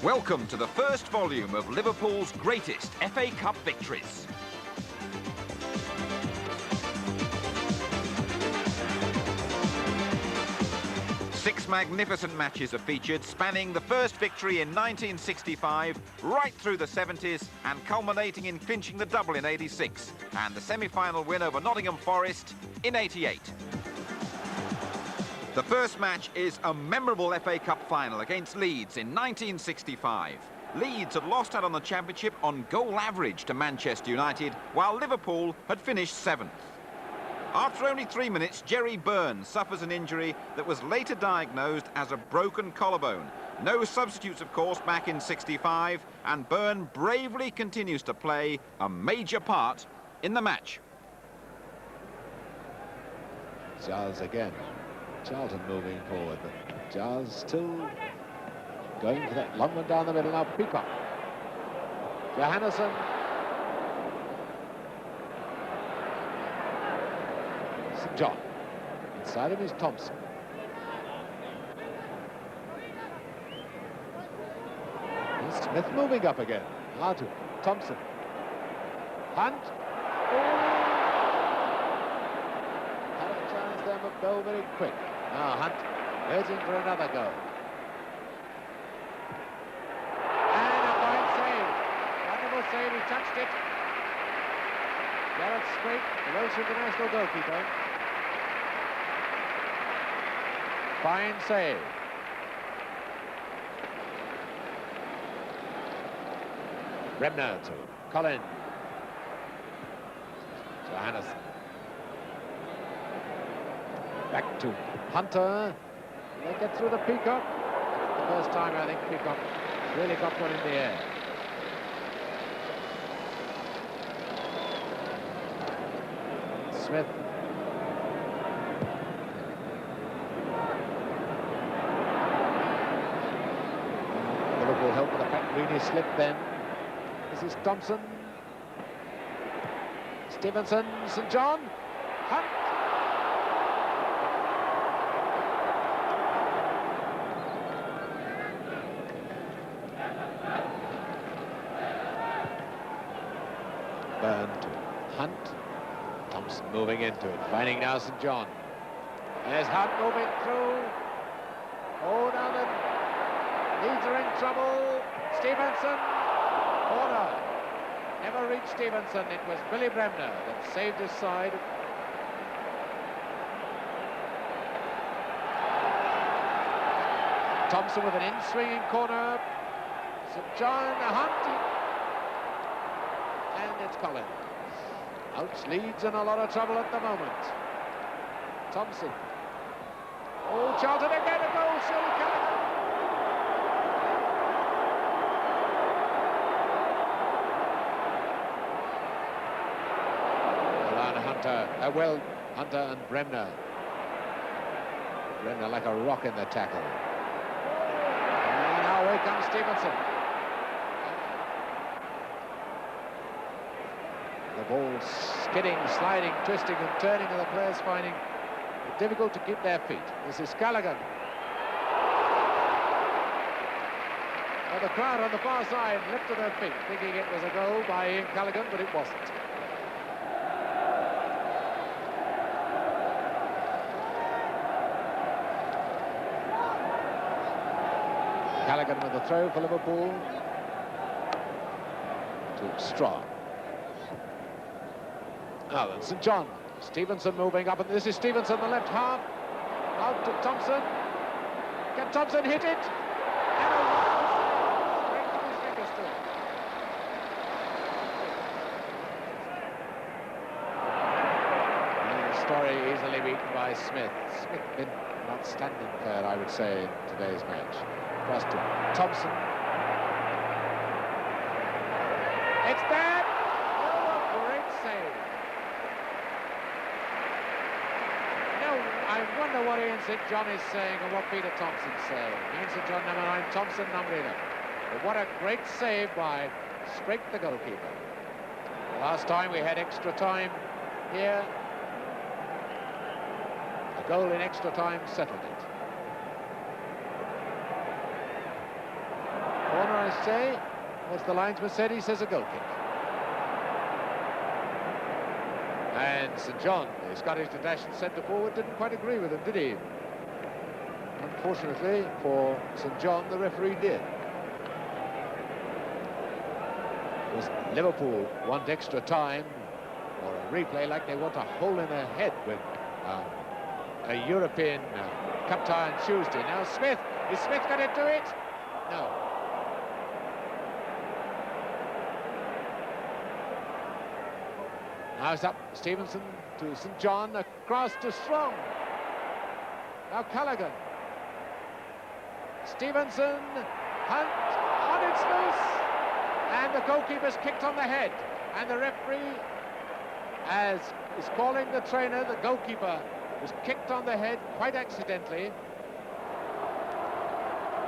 Welcome to the first volume of Liverpool's greatest FA Cup victories. Six magnificent matches are featured, spanning the first victory in 1965, right through the 70s, and culminating in clinching the double in '86, and the semi-final win over Nottingham Forest in '88. The first match is a memorable FA Cup final against Leeds in 1965. Leeds had lost out on the championship on goal average to Manchester United, while Liverpool had finished 7th. After only 3 minutes, Jerry Byrne suffers an injury that was later diagnosed as a broken collarbone. No substitutes, of course, back in '65, and Byrne bravely continues to play a major part in the match. Giles again. Charlton moving forward, but Giles still going for that long one down the middle. Now Peacock. Johannesson. St. John. Inside him is Thompson. Here's Smith moving up again. Now to Thompson. Hunt. Had a chance there, but Bell very quick. Now Hunt urging for another go. And a fine save. Wonderful save, he touched it. Gareth Scrape, the Welsh international goalkeeper. Fine save. Bremner to Collins. Johannesson. Back to Hunter. They get through the Peacock. The first time I think Peacock really got one in the air. Smith. Liverpool help with a Pat Greeny slip then. This is Thompson. Stevenson, St. John. Hunt. Byrne to Hunt. Thompson moving into it, finding now St. John. There's Hunt moving through. Oh, now the Leeds are in trouble. Stevenson. Corner. Never reached Stevenson. It was Billy Bremner that saved his side. Thompson with an in-swinging corner. St. John, Hunt. And it's Collins. Ouch, Leeds in a lot of trouble at the moment. Thompson. Oh, Charlton again, a goal, surely Callaghan. Hunter, Hunter and Bremner. Bremner like a rock in the tackle. And now away comes Stevenson. The ball skidding, sliding, twisting and turning, and the players finding it difficult to keep their feet. This is Callaghan. Well, the crowd on the far side lifted their feet, thinking it was a goal by Ian Callaghan, but it wasn't. Callaghan with the throw for Liverpool to Strong. Now then, St. John. Stevenson moving up, and this is Stevenson, the left half. Out to Thompson. Can Thompson hit it? And a straight to his fingers to it. And Story easily beaten by Smith. Smith been an outstanding player, I would say, in today's match. Across to Thompson. It's there! Oh, a great save. I wonder what Ian St. John is saying and what Peter Thompson's saying. Ian St. John, number 9, Thompson, number 11. But what a great save by Scrape, the goalkeeper. Last time we had extra time here. A goal in extra time settled it. Corner must say. What's the linesman said? He says a goal kick. And St John, the Scottish international centre forward, didn't quite agree with him, did he? Unfortunately for St John, the referee did. Because Liverpool want extra time or a replay like they want a hole in their head with a European Cup tie on Tuesday. Now Smith, is Smith going to do it? No. Now it's up Stevenson to St John, across to Strong. Now Callaghan. Stevenson, Hunt, on its loose. And the goalkeeper's kicked on the head. And the referee, as is calling the trainer, the goalkeeper was kicked on the head quite accidentally.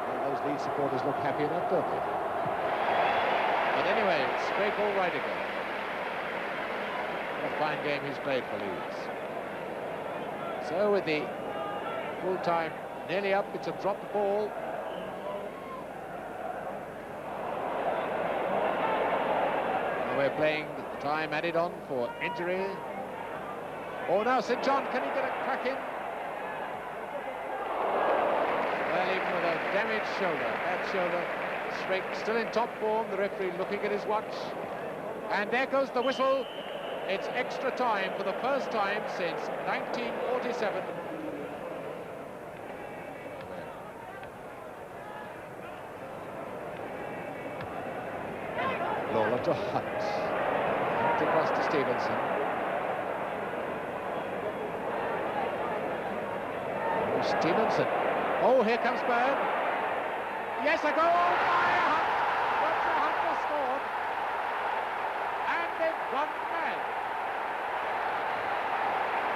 Well, those Leeds supporters look happy enough, don't they? But anyway, it's straight all right again. What a fine game he's played for Leeds. So with the full time nearly up, it's a dropped ball. And we're playing the time added on for injury. Oh, now St John, can he get a crack in? Well, even with a damaged shoulder, bad shoulder, straight, still in top form, the referee looking at his watch. And there goes the whistle. It's extra time for the first time since 1947. Lawler to Hunt. Hunt across to Stevenson. Stevenson. Oh, here comes Byrne. Yes, a goal by Hunt. Roger Hunt has scored. And they've gone mad.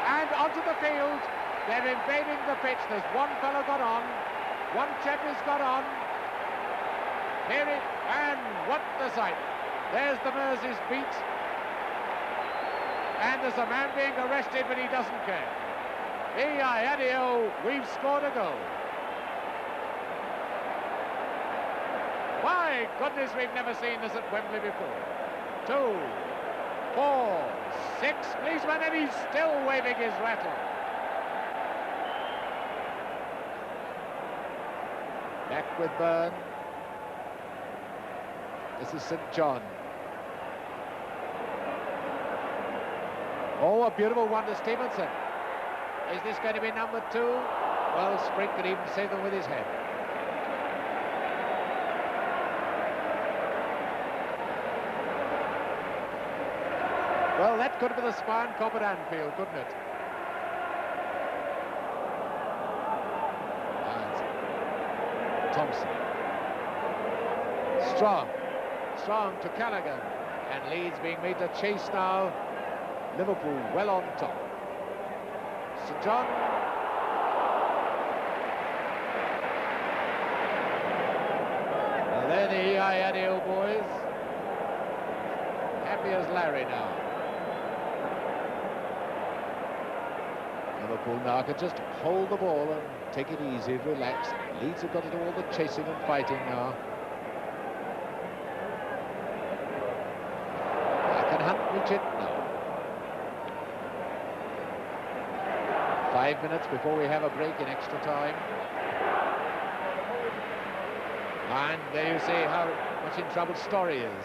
And onto the field. They're invading the pitch. There's one fellow got on. One chap has got on. Here it, and what the sight. There's the Mersey's beat. And there's a man being arrested, but he doesn't care. Adio, we've scored a goal. My goodness, we've never seen this at Wembley before. 2, 4, 6, policeman, and he's still waving his rattle. Back with Byrne. This is St John. Oh, a beautiful one to Stevenson. Is this going to be number 2? Well, Sprink could even save them with his head. Well, that could have been the spine cop at Anfield, couldn't it? And Thompson. Strong to Callaghan. And Leeds being made to chase now. Liverpool well on top. St John. Well, they're the Adio boys. Happy as Larry now. Liverpool now could just hold the ball and take it easy, relax. Leeds have got to do all the chasing and fighting now. Can Hunt reach it? No. 5 minutes before we have a break in extra time. And there you see how much in trouble Story is.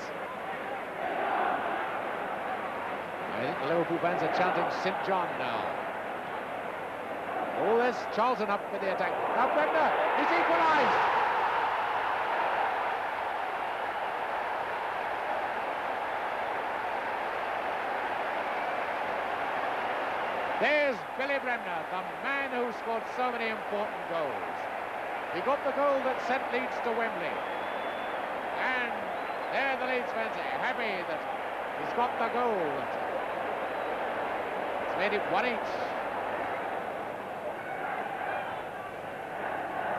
I think the Liverpool fans are chanting St John now. Oh, there's Charlton up with the attack. Now Bremner, he's equalised. There's Billy Bremner, the man who scored so many important goals. He got the goal that sent Leeds to Wembley. And there the Leeds fans are happy that he's got the goal. It's made it 1 each.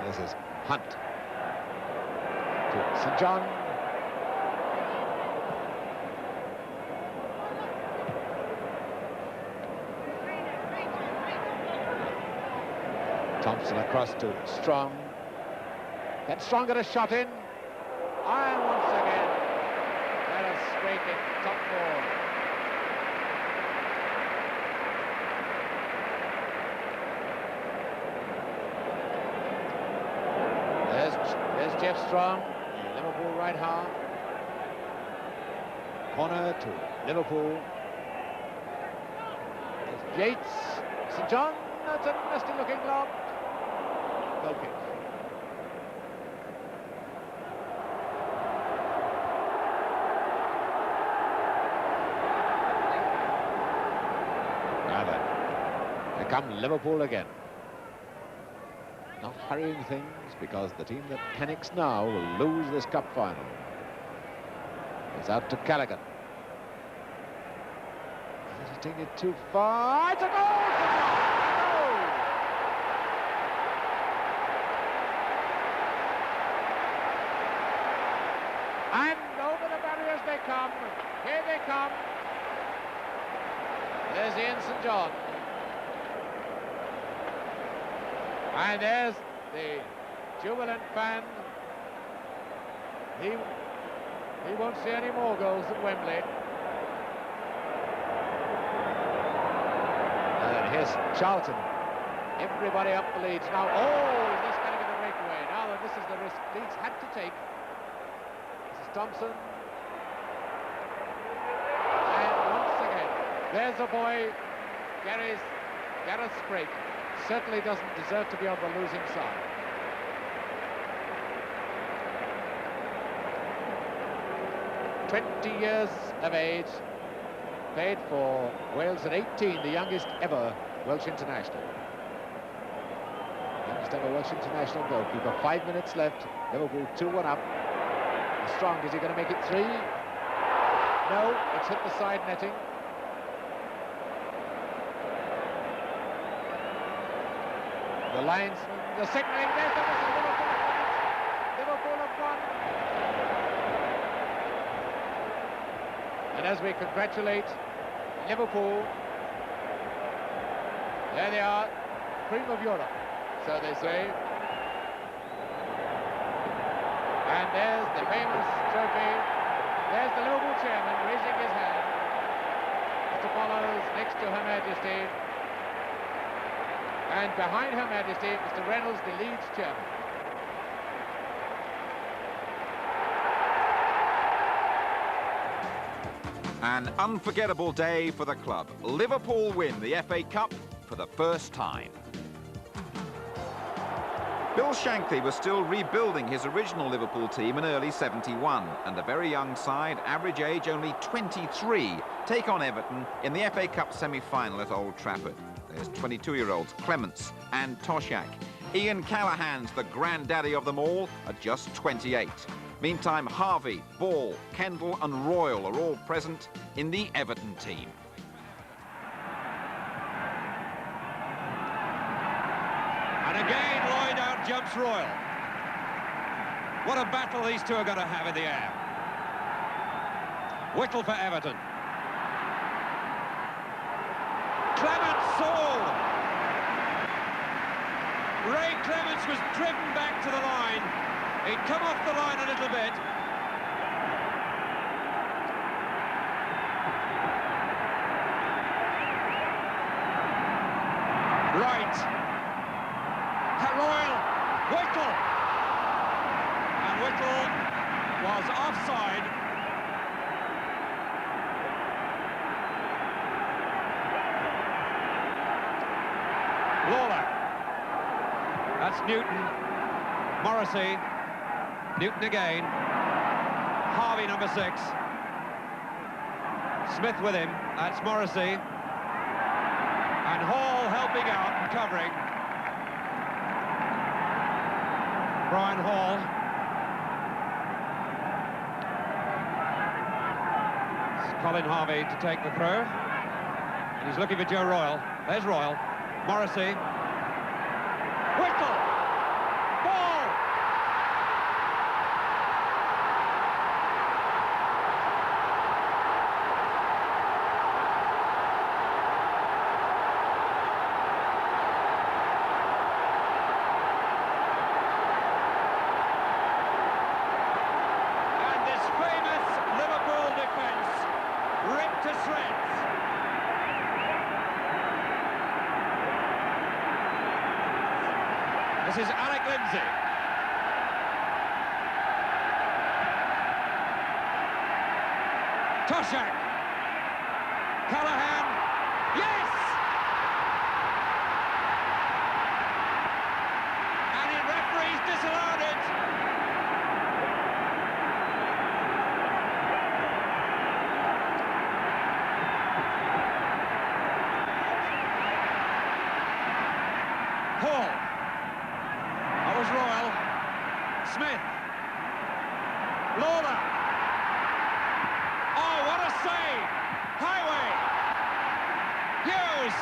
This is Hunt to St John. Thompson across to Strong. That Strong got a shot in. And Strong, Liverpool right half. Corner to Liverpool. There's Yates. St John, that's a nasty looking lob. Goal kick. Now then, here come Liverpool again. Not hurrying things, because the team that panics now will lose this cup final. It's out to Callaghan. Taking it too far. It's a goal! And over the barriers they come. Here they come. There's Ian St John. And there's the jubilant fan. He won't see any more goals at Wembley. And here's Charlton. Everybody up for Leeds now. Oh, is this going to be the breakaway? Now this is the risk Leeds had to take. This is Thompson. And once again, there's a boy, Gareth Sprake. Certainly doesn't deserve to be on the losing side. "20 years of age, played for Wales at 18, the youngest ever Welsh international. Youngest ever Welsh international goalkeeper. 5 minutes left. Liverpool 2-1 up. Strong, is he going to make it 3? No, it's hit the side netting. The linesman, the signalling, there's the whistle. Liverpool have won. And as we congratulate Liverpool, there they are, cream of Europe, so they say. And there's the famous trophy. There's the Liverpool chairman raising his hand. Mr. Follows next to Her Majesty. And behind Her Majesty, Mr. Reynolds, the Leeds chairman. An unforgettable day for the club. Liverpool win the FA Cup for the first time. Bill Shankly was still rebuilding his original Liverpool team in early '71, and the very young side, average age only 23, take on Everton in the FA Cup semi-final at Old Trafford. There's 22-year-olds Clements and Toshak. Ian Callahan's the granddaddy of them all at just 28. Meantime, Harvey, Ball, Kendall and Royal are all present in the Everton team. And again, Lloyd out jumps Royal. What a battle these two are going to have in the air. Whittle for Everton. Clements sold. Ray Clements was driven back to the line. He'd come off the line a little bit. Right. Royal. Whittle. And Whittle was offside. Lawler. That's Newton. Morrissey. Newton again. Harvey, number 6. Smith with him. That's Morrissey. And Hall helping out and covering. Brian Hall. It's Colin Harvey to take the throw. And he's looking for Joe Royal. There's Royal. Morrissey. Whittle! Ball! And this famous Liverpool defence ripped to shreds. This is Alec Lindsay. Toshak. Callahan. Yes! And the referees disallowed it. Hall. That was Royal. Smith. Lawler. Oh, what a save! Highway. Hughes.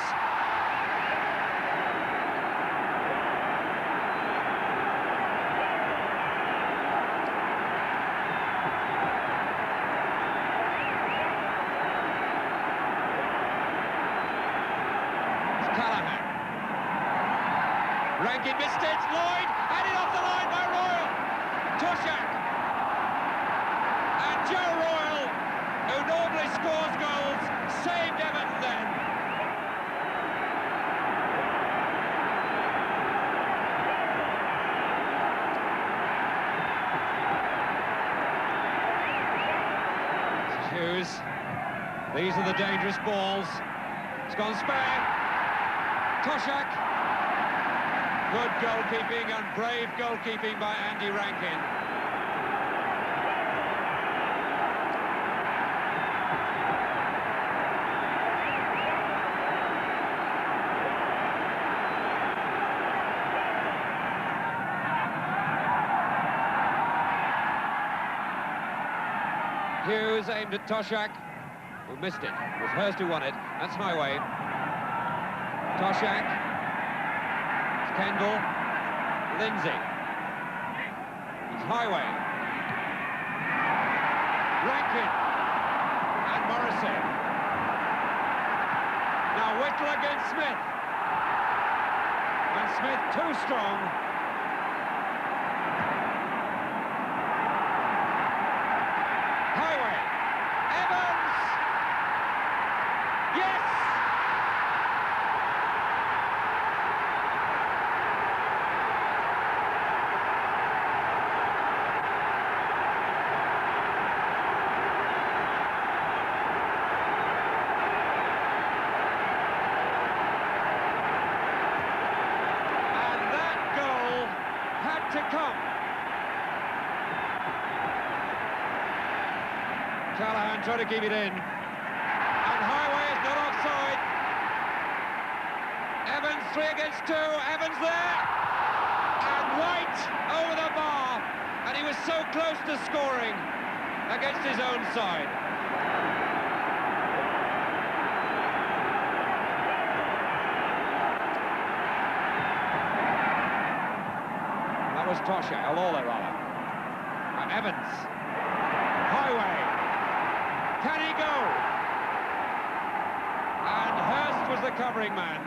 It's Callahan. Rankin missed it. Lloyd headed off the line by Royal. Toshak. And Joe Royal, who normally scores goals, saved Everton then. Hughes. These are the dangerous balls. It's gone spare. Toshak. Good goalkeeping and brave goalkeeping by Andy Rankin. Hughes aimed at Toshak, who missed it. It was Hurst who won it. That's Highway. Toshak. It's Kendall. Lindsay. It's Highway. Rankin. And Morrissey. Now Whittle against Smith. And Smith too strong. Highway. Evans. Yes. And that goal had to come. Callahan trying to keep it in. And Highway is not offside. Evans 3 against 2. Evans there. And White over the bar. And he was so close to scoring against his own side. That was Toshak, Lawler rather. And Evans. Highway. Can he go? And Hurst was the covering man.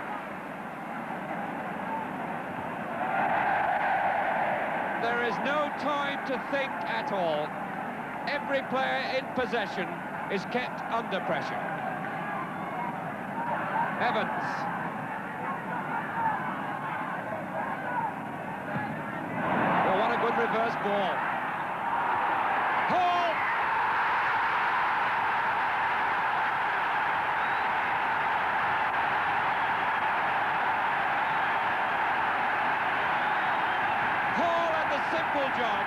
There is no time to think at all. Every player in possession is kept under pressure. Evans. Oh, what a good reverse ball. Hall. Hall had the simple job,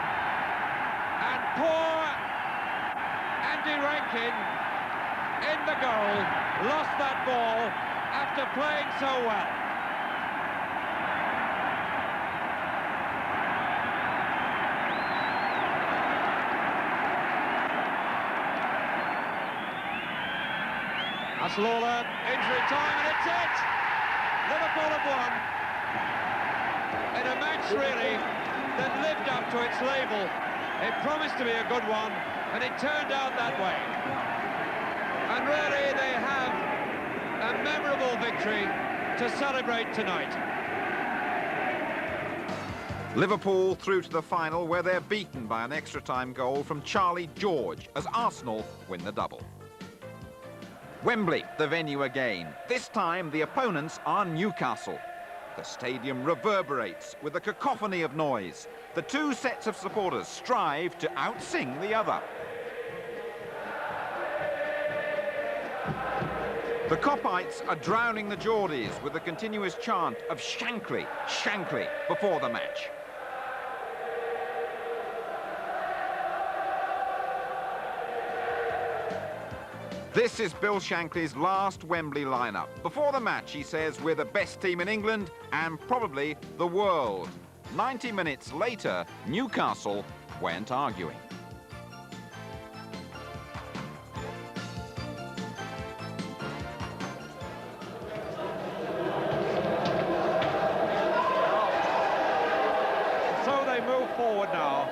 and poor Andy Rankin in the goal lost that ball after playing so well. That's Lawler, injury time, and it's it! Liverpool have won. In a match, really, that lived up to its label. It promised to be a good one, and it turned out that way. And really, they have a memorable victory to celebrate tonight. Liverpool through to the final, where they're beaten by an extra-time goal from Charlie George as Arsenal win the double. Wembley, the venue again. This time, the opponents are Newcastle. The stadium reverberates with a cacophony of noise. The two sets of supporters strive to outsing the other. The Coppites are drowning the Geordies with the continuous chant of Shankly, Shankly before the match. This is Bill Shankly's last Wembley lineup. Before the match, he says, we're the best team in England and probably the world. 90 minutes later, Newcastle went arguing. So they move forward now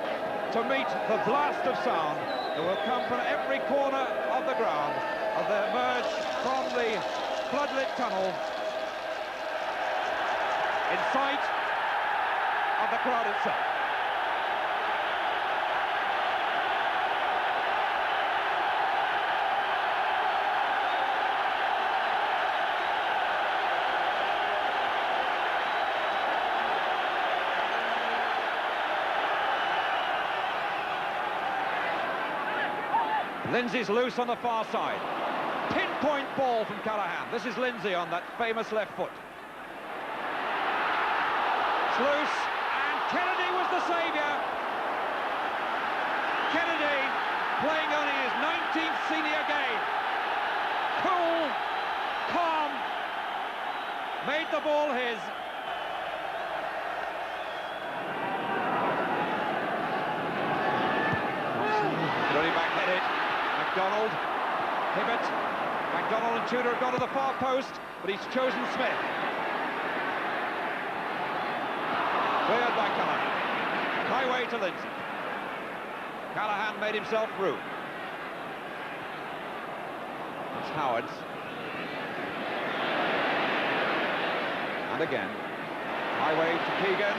to meet the blast of sound that will come from every corner of the ground as they emerge from the floodlit tunnel in sight of the crowd itself. Lindsay's loose on the far side. Pinpoint ball from Callahan. This is Lindsay on that famous left foot. It's loose, and Kennedy was the saviour. Kennedy playing only his 19th senior game. Cool, calm, made the ball his. Running back headed. MacDonald, Hibbert, MacDonald and Tudor have gone to the far post, but he's chosen Smith. Cleared by Callahan. Highway to Lindsay. Callahan made himself room. It's Howard's. And again. Highway to Keegan.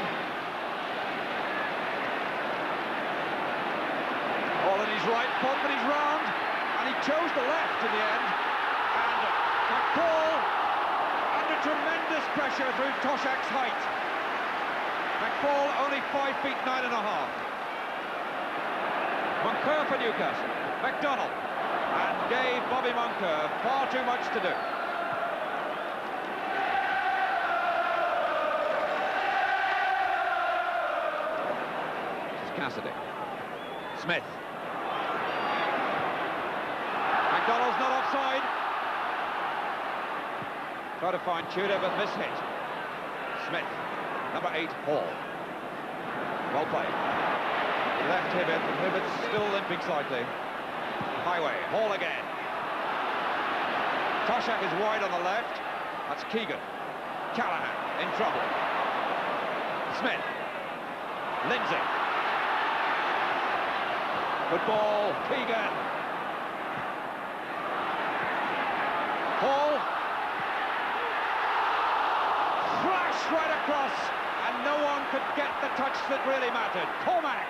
All in his right foot, but he's round, and he chose the left in the end. And McCall under tremendous pressure through Toshak's height. McCall only 5 feet 9.5. Moncur for Newcastle. MacDonald, and gave Bobby Moncur far too much to do. This is Cassidy. Smith. MacDonald's not offside. Try to find Tudor, but mishit. Smith, number 8, Hall. Well played. He left Hibbert, but Hibbert's still limping slightly. Highway, Hall again. Toshak is wide on the left. That's Keegan. Callahan in trouble. Smith. Lindsay. Good ball, Keegan. Hall. Flash right across, and no one could get the touch that really mattered. Cormac.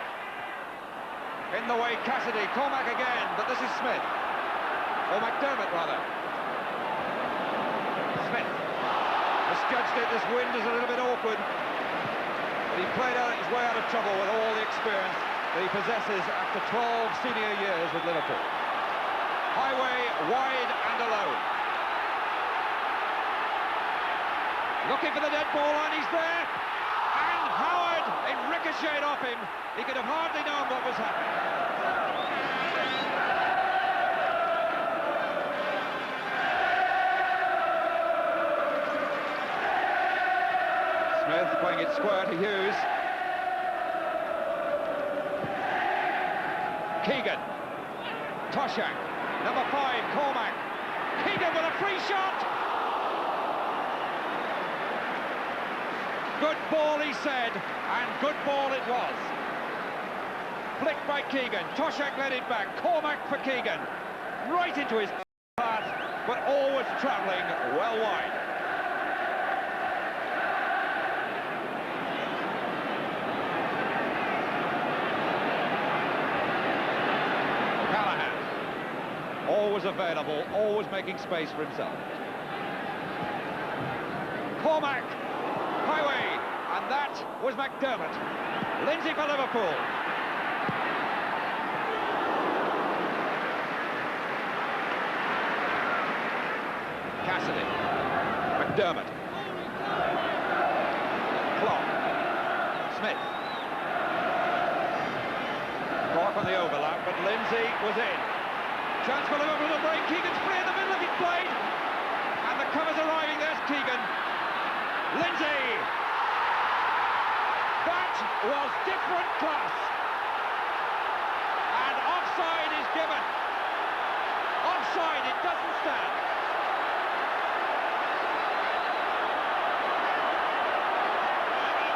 In the way, Cassidy. Cormac again, but this is Smith. Or McDermott, rather. Smith. Misjudged it. This wind is a little bit awkward. But he played his way out of trouble with all the experience that he possesses after 12 senior years with Liverpool. Highway, wide and alone. Looking for the dead ball, and he's there. And Howard, it ricocheted off him. He could have hardly known what was happening. Smith playing it square to Hughes. Keegan. Toshak. Number 5, Cormac. Keegan with a free shot. Good ball, he said, and good ball it was. Flicked by Keegan. Toshak led it back. Cormac for Keegan. Right into his path, but always travelling well wide. Callahan. Always available, always making space for himself. Cormac. Highway, and that was McDermott. Lindsay for Liverpool. capacity. McDermott. Clark. Smith. Clark on the overlap, but Lindsay was in. Chance for Liverpool to break. Keegan's free in the middle of his blade. And the cover's arriving. There's Keegan. Lindsay. That was different class. And offside is given. Offside, it doesn't stand.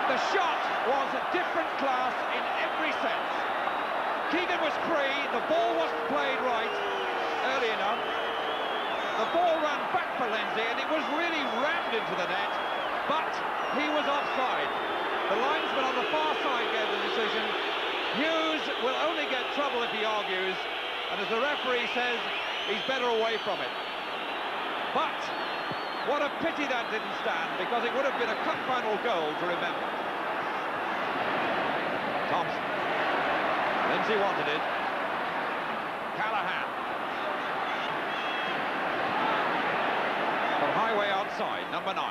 The shot was a different class in every sense. Keegan was free, the ball wasn't played right early enough. The ball ran back for Lindsay and it was really rammed into the net, but he was offside. The linesman on the far side gave the decision. Hughes will only get trouble if he argues, and as the referee says, he's better away from it. But what a pity that didn't stand, because it would have been a cup final goal to remember. Thompson. Lindsay wanted it. Callahan. But Highway outside, number 9.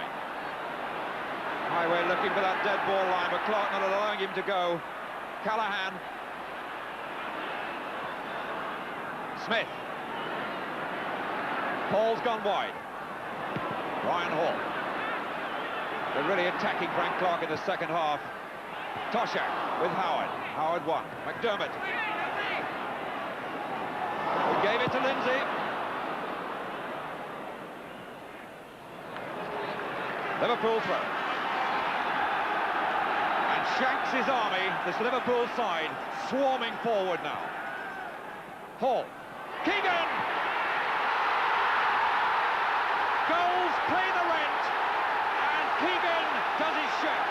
Highway looking for that dead ball line, but Clark not allowing him to go. Callahan. Smith. Paul's gone wide. Ryan Hall. They're really attacking Frank Clark in the second half. Toshak with Howard. Howard won. McDermott. He gave it to Lindsay. Liverpool throw. And Shanks' army, this Liverpool side, swarming forward now. Hall. Keegan! Goals pay the rent, and Keegan does his share.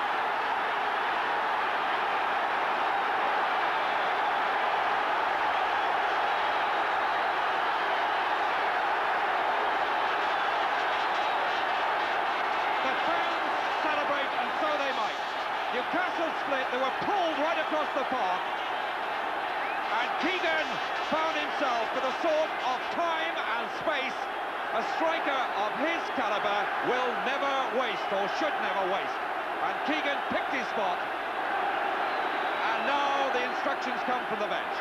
The fans celebrate, and so they might. Newcastle split, they were pulled right across the park, and Keegan found himself with a sort of time and space a striker of his calibre will never waste, or should never waste. And Keegan picked his spot, and now the instructions come from the bench.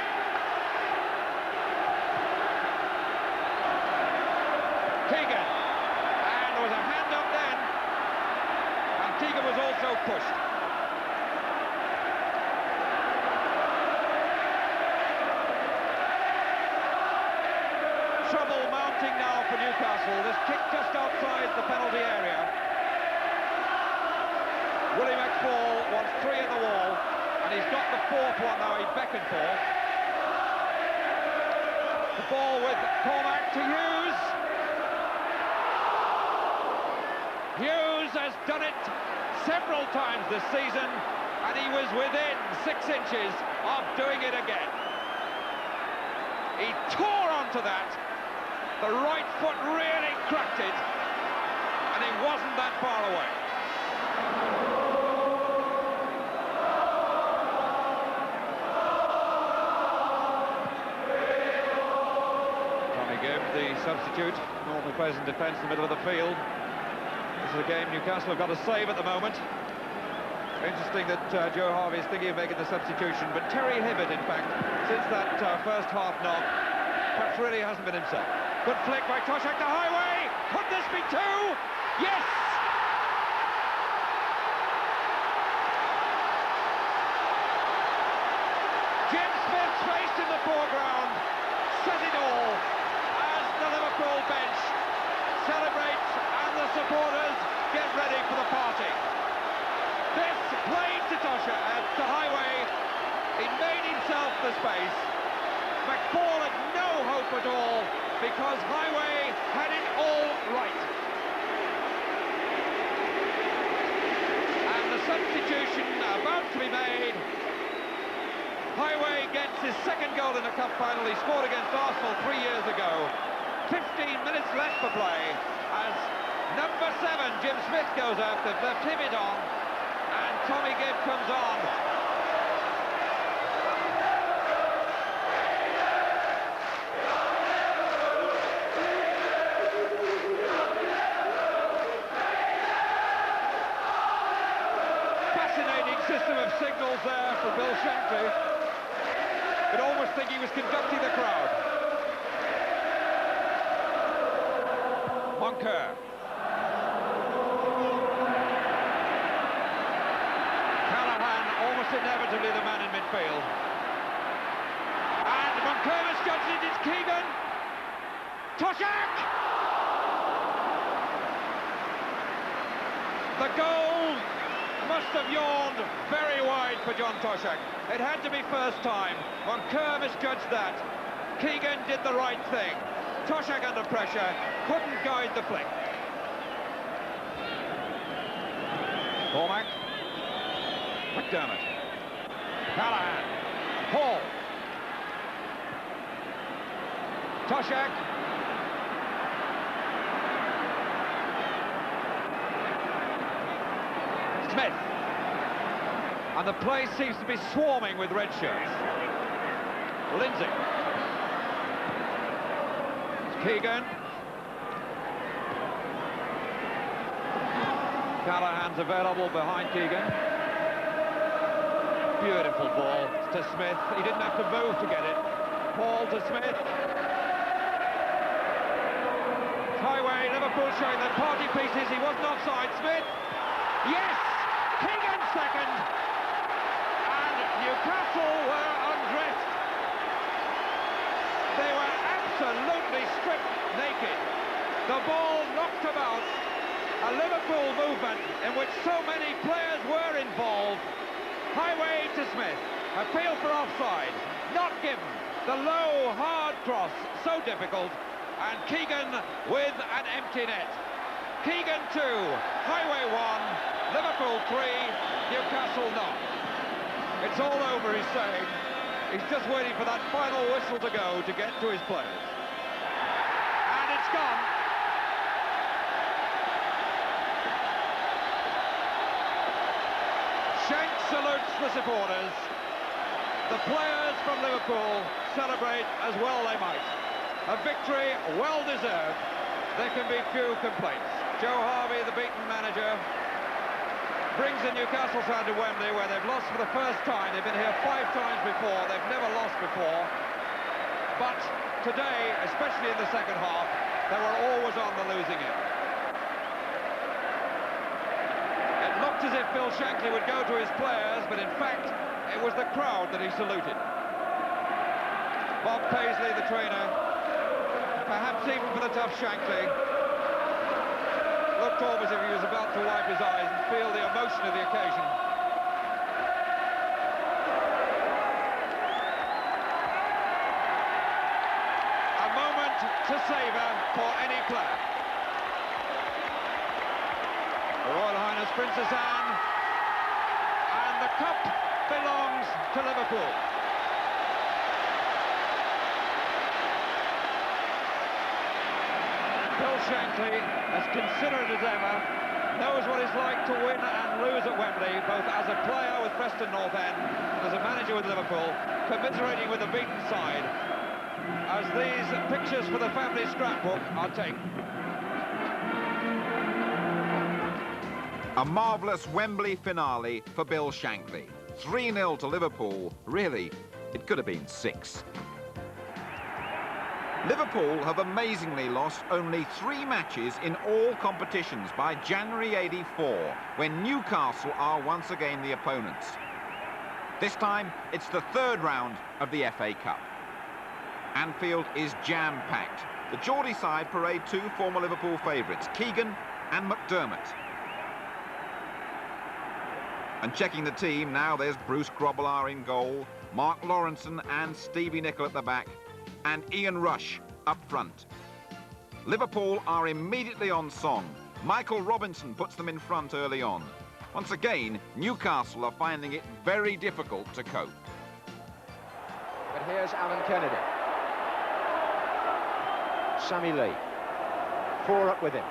Keegan, and there was a hand up then, and Keegan was also pushed. Trouble mounting now for Newcastle. This kick just outside the penalty area. Willie McFall wants 3 in the wall, and he's got the 4th one now he beckoned for. The ball with Cormac to Hughes. Hughes has done it several times this season, and he was within 6 inches of doing it again. He tore onto that. The right foot really cracked it, and it wasn't that far away. Tommy Gibb, the substitute, normal present defence in the middle of the field. This is a game Newcastle have got to save at the moment. Interesting that Joe Harvey is thinking of making the substitution, but Terry Hibbert, in fact, since that first half knock, perhaps really hasn't been himself. Good flick by Toshak to Highway. Could this be 2? Yes! Jim Smith faced in the foreground, says it all as the Liverpool bench celebrates and the supporters get ready for the party. This played to to Highway. He made himself the space. McFall had no hope at all, because Highway had it all right. And the substitution about to be made. Highway gets his 2nd goal in the cup final. He scored against Arsenal 3 years ago. 15 minutes left for play as number 7, Jim Smith, goes out. They've left him on, and Tommy Gibb comes on. Moncur. Callahan almost inevitably the man in midfield. And Moncur misjudged it. It's Keegan. Toshak! The goal must have yawned very wide for John Toshak. It had to be first time. Moncur misjudged that. Keegan did the right thing. Toshak under pressure, couldn't guide the flick. Cormac. McDermott. Callahan. Hall. Toshak. Smith. And the place seems to be swarming with red shirts. Lindsay. Keegan. Callahan's available behind Keegan. Beautiful ball to Smith. He didn't have to move to get it. Ball to Smith. Highway, Liverpool showing their party pieces. He wasn't offside. Smith. Yes! Keegan second. And Newcastle were undressed. They were absolutely stripped naked. The ball knocked about. A Liverpool movement in which so many players were involved. Highway to Smith. Appeal for offside. Not given. The low, hard cross. So difficult. And Keegan with an empty net. Keegan 2. Highway 1. Liverpool 3. Newcastle none. It's all over, he's saying. He's just waiting for that final whistle to go to get to his players. And it's gone. Shank salutes the supporters. The players from Liverpool celebrate as well they might. A victory well deserved. There can be few complaints. Joe Harvey, the beaten manager, brings the Newcastle side to Wembley, where they've lost for the first time. They've been here 5 times before. They've never lost before. But today, especially in the second half, they were always on the losing end. It looked as if Bill Shankly would go to his players, but in fact, it was the crowd that he saluted. Bob Paisley, the trainer, perhaps even for the tough Shankly, looked almost as if he was about to wipe his eyes and feel the emotion of the occasion. A moment to savour for any player. Her Royal Highness Princess Anne, and the cup belongs to Liverpool. Bill Shankly, as considerate as ever, knows what it's like to win and lose at Wembley, both as a player with Preston North End and as a manager with Liverpool, commiserating with the beaten side, as these pictures for the family scrapbook are taken. A marvellous Wembley finale for Bill Shankly. 3-0 to Liverpool. Really, it could have been 6. Liverpool have amazingly lost only 3 matches in all competitions by January '84, when Newcastle are once again the opponents. This time, it's the 3rd round of the FA Cup. Anfield is jam-packed. The Geordie side parade 2 former Liverpool favourites, Keegan and McDermott. And checking the team, now there's Bruce Grobbelaar in goal, Mark Lawrenson and Stevie Nicol at the back, and Ian Rush up front. Liverpool are immediately on song. Michael Robinson puts them in front early on. Once again, Newcastle are finding it very difficult to cope. But here's Alan Kennedy. Sammy Lee. 4 up with him.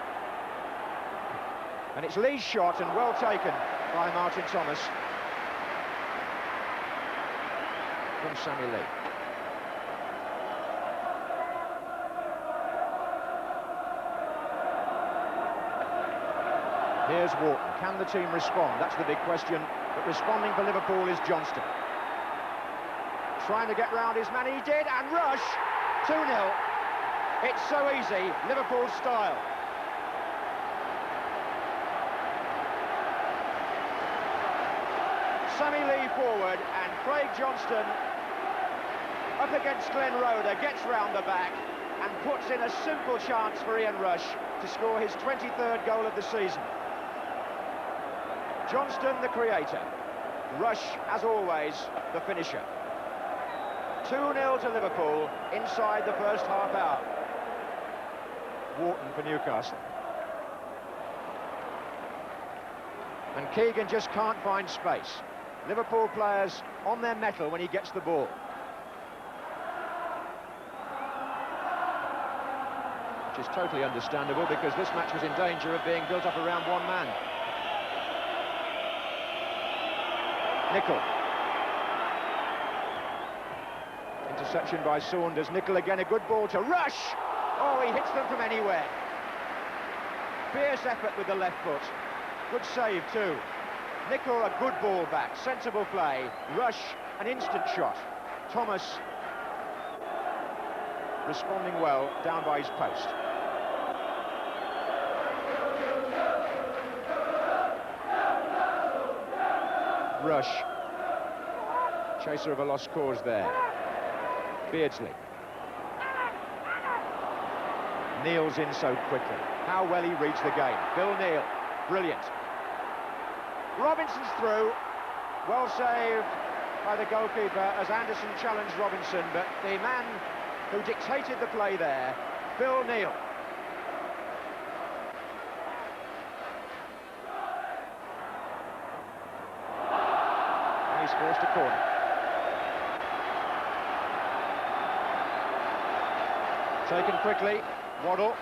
And it's Lee's shot, and well taken by Martin Thomas from Sammy Lee. Here's Wharton. Can the team respond? That's the big question. But responding for Liverpool is Johnston. Trying to get round his man, he did, and Rush, 2-0. It's so easy, Liverpool style. Sammy Lee forward, and Craig Johnston up against Glenn Roeder, gets round the back and puts in a simple chance for Ian Rush to score his 23rd goal of the season. Johnston, the creator. Rush, as always, the finisher. 2-0 to Liverpool inside the first half hour. Wharton for Newcastle. And Keegan just can't find space. Liverpool players on their mettle when he gets the ball. Which is totally understandable because this match was in danger of being built up around one man. Nicol. Interception by Saunders. Nicol again, a good ball to Rush. Oh, he hits them from anywhere. Fierce effort with the left foot. Good save too. Nicol, a good ball back, sensible play. Rush, an instant shot. Thomas responding well down by his post. Rush, chaser of a lost cause there. Beardsley. Neil's in so quickly. How well he reads the game. Bill Neil, brilliant. Robinson's through. Well saved by the goalkeeper as Anderson challenged Robinson, but the man who dictated the play there, Bill Neil. And he's forced a corner. Taken quickly, Waddle.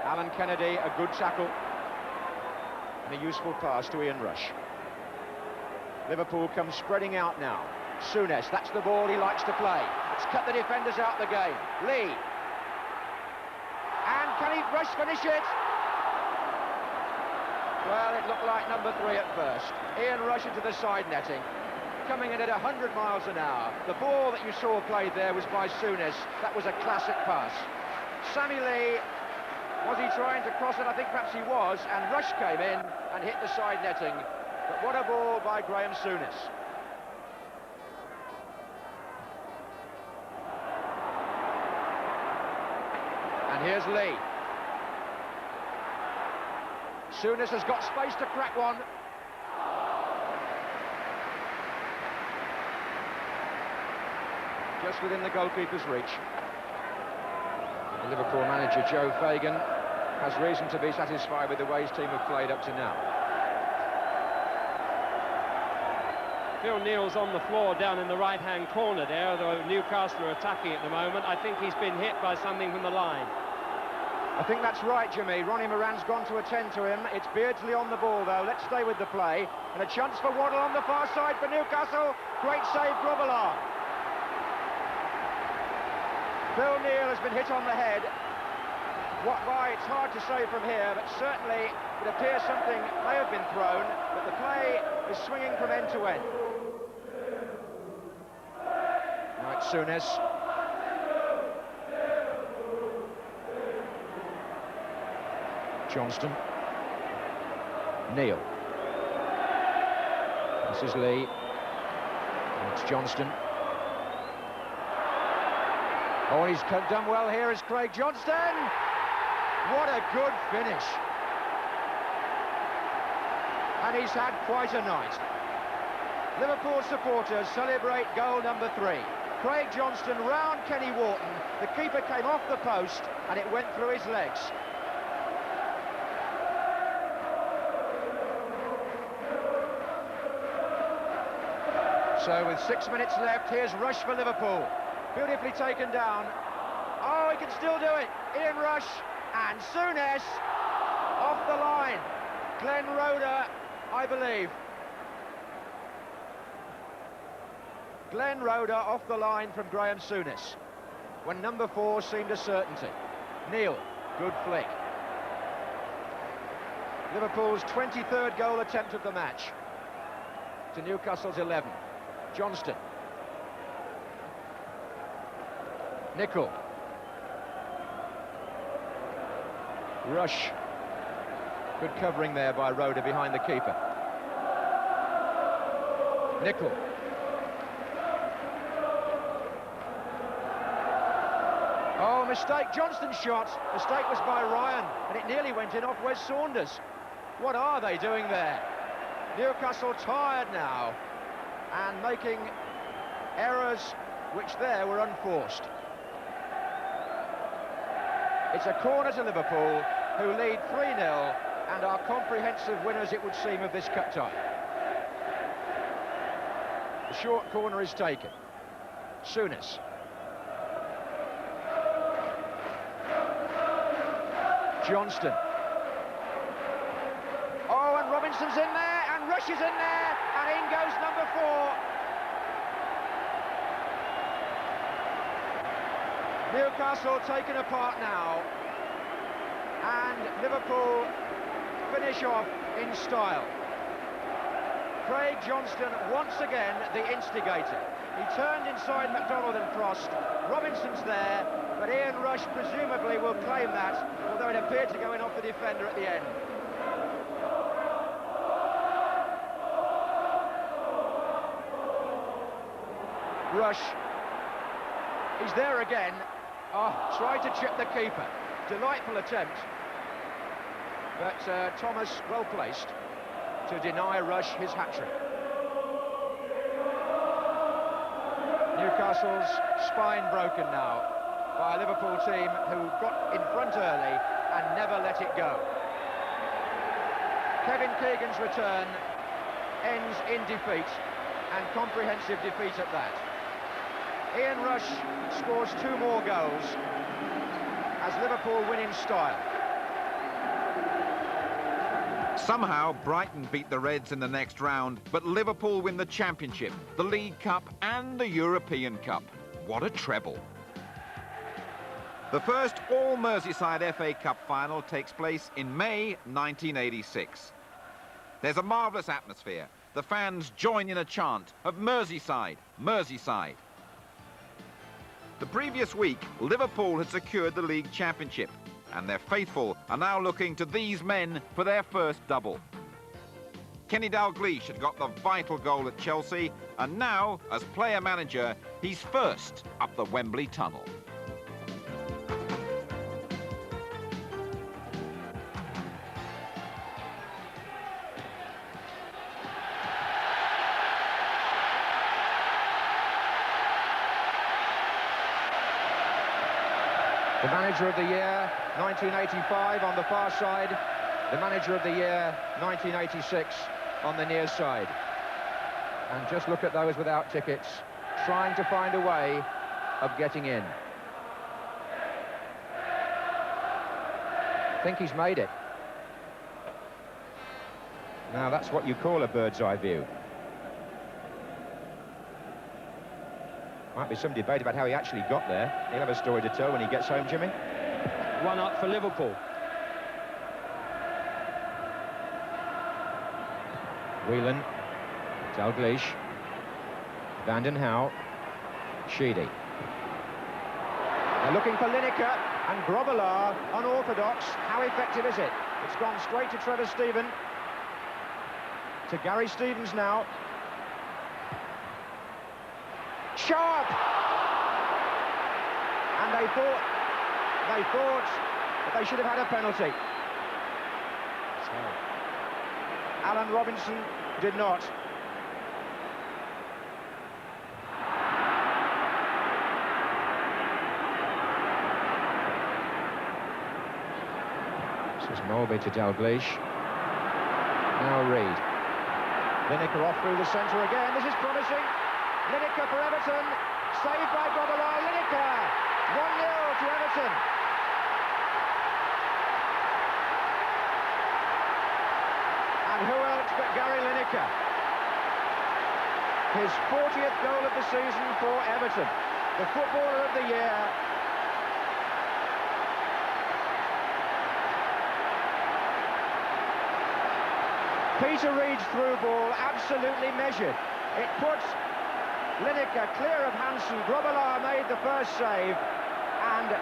Alan Kennedy, a good tackle. And a useful pass to Ian Rush. Liverpool comes spreading out now. Souness, that's the ball he likes to play. It's cut the defenders out the game. Lee. And can Rush finish it? Well, it looked like number 3 at first. Ian Rush into the side netting. Coming in at 100 miles an hour. The ball that you saw played there was by Souness. That was a classic pass. Sammy Lee, was he trying to cross it? I think perhaps he was, and Rush came in and hit the side netting. But what a ball by Graham Souness. And here's Lee. Souness has got space to crack one. Just within the goalkeeper's reach. The Liverpool manager, Joe Fagan, has reason to be satisfied with the way his team have played up to now. Phil Neal's on the floor down in the right-hand corner there, although Newcastle are attacking at the moment. I think he's been hit by something from the line. I think that's right, Jimmy. Ronnie Moran's gone to attend to him. It's Beardsley on the ball, though. Let's stay with the play. And a chance for Waddle on the far side for Newcastle. Great save, Grobbelaar. Phil Neal has been hit on the head. Why, it's hard to say from here, but certainly it appears something may have been thrown, but the play is swinging from end to end. Now it's Souness. Johnston. Neil. This is Lee. And it's Johnston. Oh, he's done well here is Craig Johnston. What a good finish. And he's had quite a night. Liverpool supporters celebrate goal number 3. Craig Johnston round Kenny Wharton. The keeper came off the post and it went through his legs. So with 6 minutes left, here's Rush for Liverpool. Beautifully taken down. Oh, he can still do it. Ian Rush and Souness off the line. Glenn Roeder, I believe. Glenn Roeder off the line from Graham Souness. When number 4 seemed a certainty. Neil, good flick. Liverpool's 23rd goal attempt of the match. To Newcastle's 11. Johnston. Nicol. Rush. Good covering there by Roeder behind the keeper. Nickel. Oh, mistake. Johnston's shot. Mistake was by Ryan, and it nearly went in off Wes Saunders. What are they doing there? Newcastle tired now and making errors which there were unforced. It's a corner to Liverpool, who lead 3-0 and are comprehensive winners, it would seem, of this cup tie. The short corner is taken. Souness. Johnston. Oh, and Robinson's in there, and Rush is in there, and in goes number 4. Newcastle taken apart now, and Liverpool finish off in style. Craig Johnston, once again, the instigator. He turned inside McDonald and crossed. Robinson's there, but Ian Rush presumably will claim that, although it appeared to go in off the defender at the end. Rush, he's there again. Oh, tried to chip the keeper. Delightful attempt. But Thomas well placed to deny Rush his hat-trick. Newcastle's spine broken now by a Liverpool team who got in front early and never let it go. Kevin Keegan's return ends in defeat, and comprehensive defeat at that. Ian Rush scores 2 more goals as Liverpool win in style. Somehow, Brighton beat the Reds in the next round, but Liverpool win the Championship, the League Cup and the European Cup. What a treble. The first all-Merseyside FA Cup final takes place in May 1986. There's a marvellous atmosphere. The fans join in a chant of Merseyside, Merseyside. The previous week, Liverpool had secured the League Championship, and their faithful are now looking to these men for their first double. Kenny Dalglish had got the vital goal at Chelsea, and now, as player-manager, he's first up the Wembley Tunnel. The manager of the year, 1985 on the far side. The manager of the year, 1986 on the near side. And just look at those without tickets, trying to find a way of getting in. I think he's made it. Now that's what you call a bird's eye view. Might be some debate about how he actually got there. He'll have a story to tell when he gets home, Jimmy. 1 up for Liverpool. Whelan, Dalglish, Vanden Hauwe, Sheedy. They're looking for Lineker, and Grobbelaar, unorthodox. How effective is it? It's gone straight to Trevor Steven. To Gary Stevens now. Sharp! And they thought that they should have had a penalty. Alan Robinson did not. This is Mulby to Dalglish. Now Reid. Lineker off through the centre again. This is promising. Lineker for Everton. Saved by Grobbelaar. Lineker. 1-0 to Everton. And who else but Gary Lineker? His 40th goal of the season for Everton. The footballer of the year. Peter Reid's through ball, absolutely measured. It puts Lineker clear of Hansen. Grobbelaar made the first save, and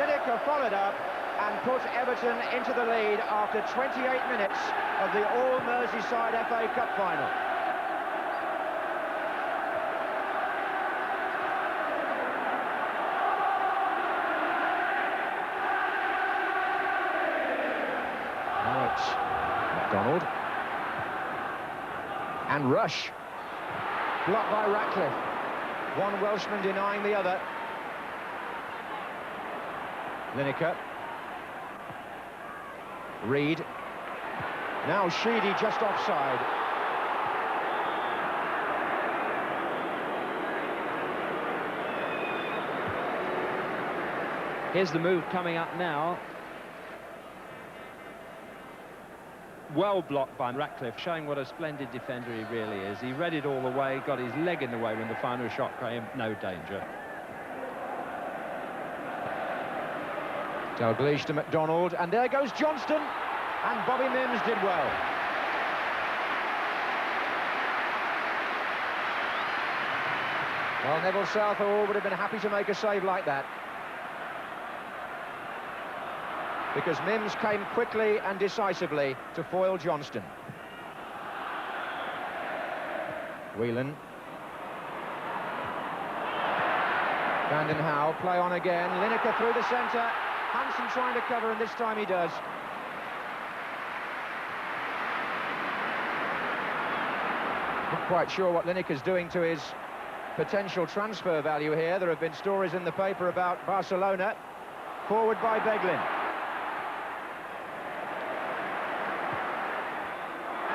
Lineker followed up and put Everton into the lead after 28 minutes of the all-Merseyside FA Cup final. McDonald. And Rush. Blocked by Ratcliffe. One Welshman denying the other. Lineker. Reed. Now Sheedy just offside. Here's the move coming up now. Well blocked by Ratcliffe, showing what a splendid defender he really is. He read it all the way, got his leg in the way when the final shot came, no danger. Dalglish to McDonald, and there goes Johnston, and Bobby Mims did well. Well, Neville Southall would have been happy to make a save like that, because Mims came quickly and decisively to foil Johnston. Whelan. Vanden Hauwe, play on again. Lineker through the centre. Hansen trying to cover, and this time he does. Not quite sure what Lineker's doing to his potential transfer value here. There have been stories in the paper about Barcelona. Forward by Beglin.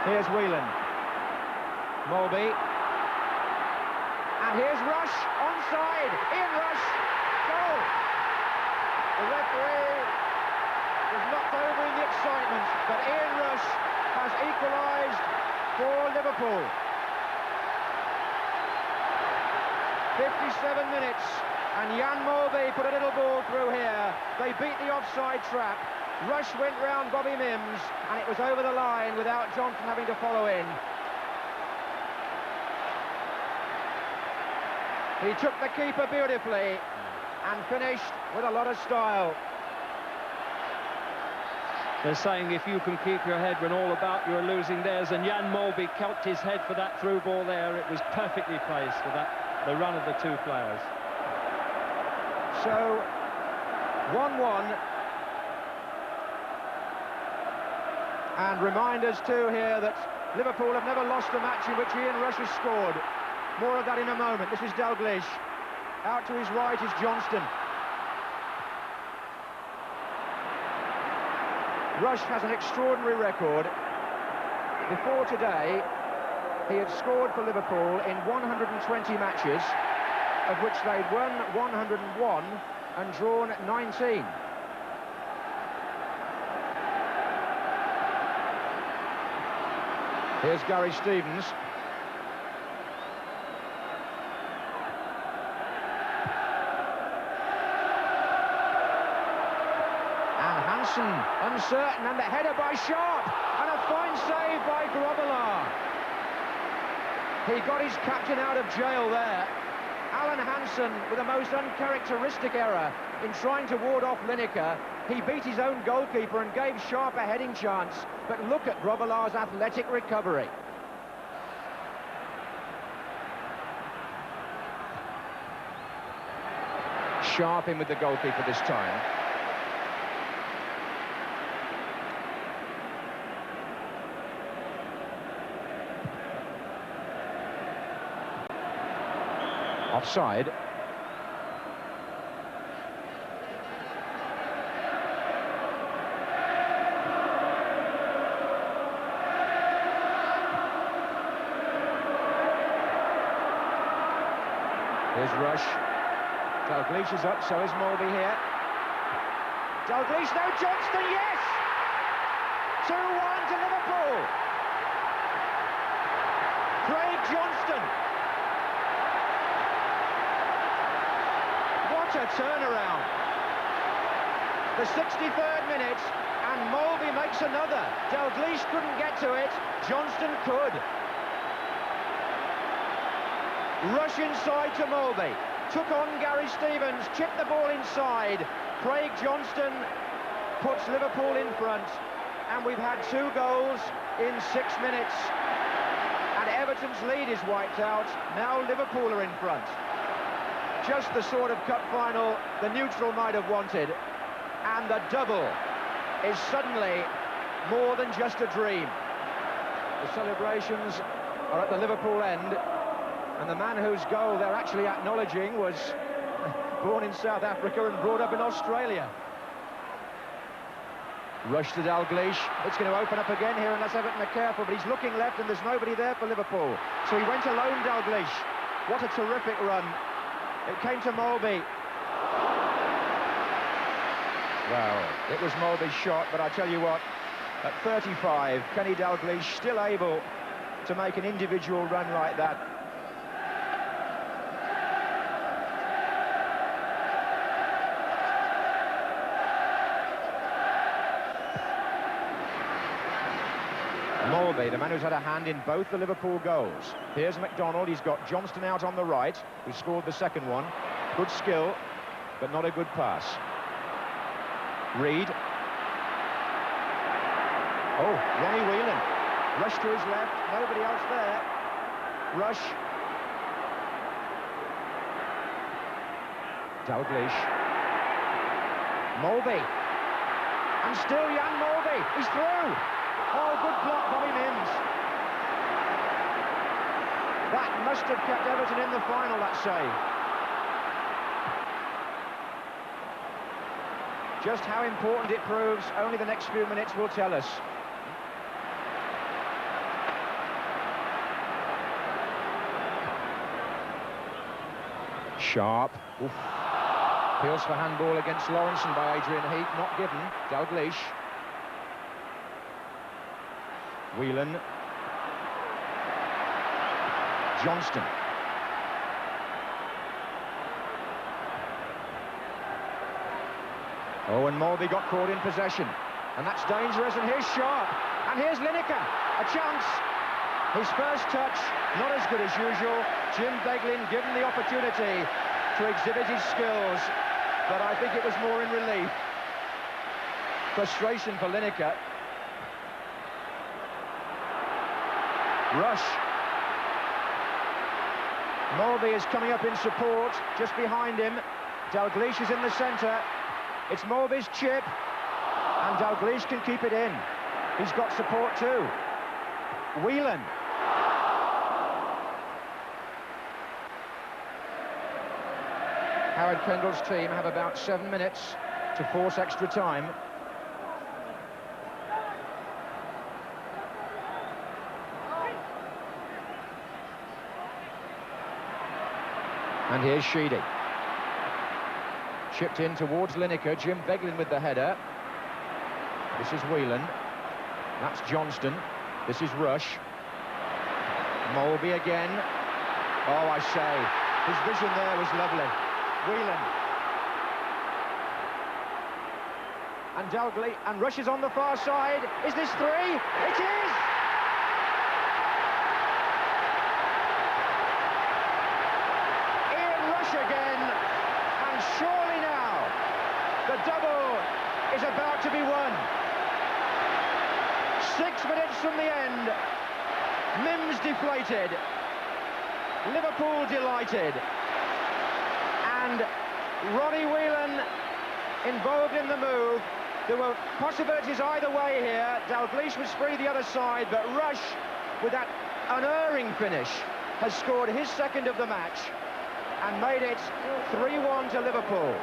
Here's Whelan. Mulby. And here's Rush, onside. Ian Rush, goal. The referee was knocked over in the excitement, but Ian Rush has equalised for Liverpool. 57 minutes, and Jan Mulby put a little ball through here. They beat the offside trap. Rush went round Bobby Mims, and it was over the line without Johnson having to follow in. He took the keeper beautifully and finished with a lot of style. They're saying if you can keep your head when all about you're losing theirs, and Jan Mulby kept his head for that through ball there. It was perfectly placed for that, the run of the two players. So, 1-1. And reminders too here that Liverpool have never lost a match in which Ian Rush has scored. More of that in a moment. This is Dalglish. Out to his right is Johnston. Rush has an extraordinary record. Before today, he had scored for Liverpool in 120 matches, of which they'd won 101 and drawn 19. Here's Gary Stevens. And Hansen, uncertain, and the header by Sharp, and a fine save by Grobbelaar. He got his captain out of jail there. Alan Hansen with a most uncharacteristic error in trying to ward off Lineker. He beat his own goalkeeper and gave Sharp a heading chance. But look at Grobbelaar's athletic recovery. Sharp in with the goalkeeper this time. Offside. Here's Rush. Dalglish is up, so is Mulby here. Dalglish, no, Johnston, yes! 2-1 to Liverpool. Craig Johnston. What a turnaround. The 63rd minute, and Mulby makes another. Dalglish couldn't get to it, Johnston could. Rush inside to Mulby. Took on Gary Stevens, chipped the ball inside. Craig Johnston puts Liverpool in front, and we've had 2 goals in 6 minutes. And Everton's lead is wiped out. Now Liverpool are in front. Just the sort of cup final the neutral might have wanted. And the double is suddenly more than just a dream. The celebrations are at the Liverpool end, and the man whose goal they're actually acknowledging was born in South Africa and brought up in Australia. Rush to Dalglish. It's going to open up again here unless Everton are careful, but he's looking left and there's nobody there for Liverpool. So he went alone, Dalglish. What a terrific run. It came to Mulby. Well, it was Mulby's shot, but I tell you what, at 35, Kenny Dalglish still able to make an individual run like that. Mulby, the man who's had a hand in both the Liverpool goals. Here's McDonald, he's got Johnston out on the right, who scored the second one. Good skill, but not a good pass. Reed. Oh, Ronnie Whelan. Rush to his left, nobody else there. Rush. Dalglish. Mulby. And still Jan Mulby, he's through. Oh, good block, Bobby Mims. That must have kept Everton in the final, that save. Just how important it proves, only the next few minutes will tell us. Sharp. Oof. Appeals for handball against Lawrenson by Adrian Heath, not given. Dalglish. Whelan. Johnston. Oh, and Mulby got caught in possession. And that's dangerous, and here's Sharp. And here's Lineker. A chance. His first touch, not as good as usual. Jim Beglin given the opportunity to exhibit his skills, but I think it was more in relief. Frustration for Lineker. Rush. Mulby is coming up in support, just behind him. Dalglish is in the centre. It's Mulby's chip, and Dalglish can keep it in. He's got support too. Whelan. Howard Kendall's team have about 7 minutes to force extra time. And here's Sheedy. Chipped in towards Lineker. Jim Beglin with the header. This is Whelan. That's Johnston. This is Rush. Mulby again. Oh, I say, his vision there was lovely. Whelan. And Dalglish, and Rush is on the far side. Is this three? It is! Ian Rush again, and surely now the double is about to be won. 6 minutes from the end, Mims deflated, Liverpool delighted, and Ronnie Whelan involved in the move. There were possibilities either way here. Dalglish was free the other side, but Rush, with that unerring finish, has scored his second of the match and made it 3-1 to Liverpool.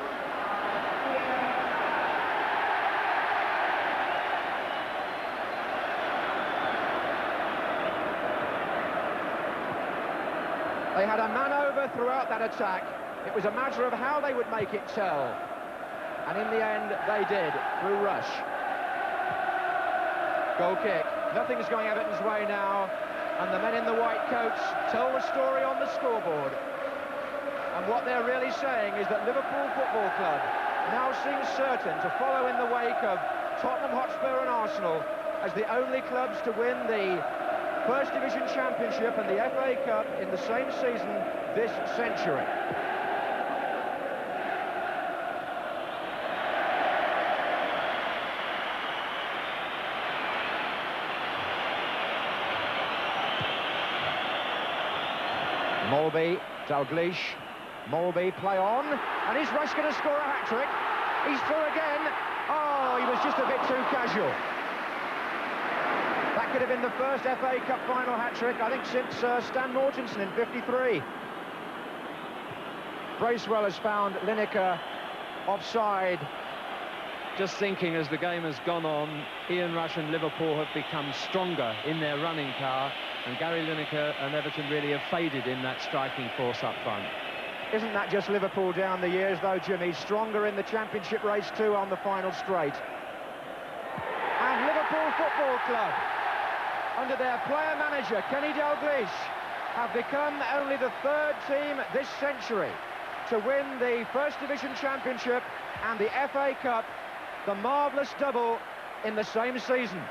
They had a man over throughout that attack. It was a matter of how they would make it tell. And in the end, they did, through Rush. Goal kick. Nothing's going Everton's way now. And the men in the white coats tell the story on the scoreboard. And what they're really saying is that Liverpool Football Club now seems certain to follow in the wake of Tottenham Hotspur and Arsenal as the only clubs to win the First Division Championship and the FA Cup in the same season this century. Mulby, Dalglish, Mulby, play on, and is Rush going to score a hat-trick? He's through again. Oh, he was just a bit too casual. That That could have been the first FA Cup final hat-trick, I think, since Stan Mortensen in '53. Bracewell has found Lineker offside. Just thinking, as the game has gone on, Ian Rush and Liverpool have become stronger in their running power, and Gary Lineker and Everton really have faded in that striking force up front. Isn't that just Liverpool down the years, though, Jimmy? Stronger in the championship race, too, on the final straight. And Liverpool Football Club, under their player-manager, Kenny Dalglish, have become only the third team this century to win the First Division Championship and the FA Cup, the marvellous double in the same season.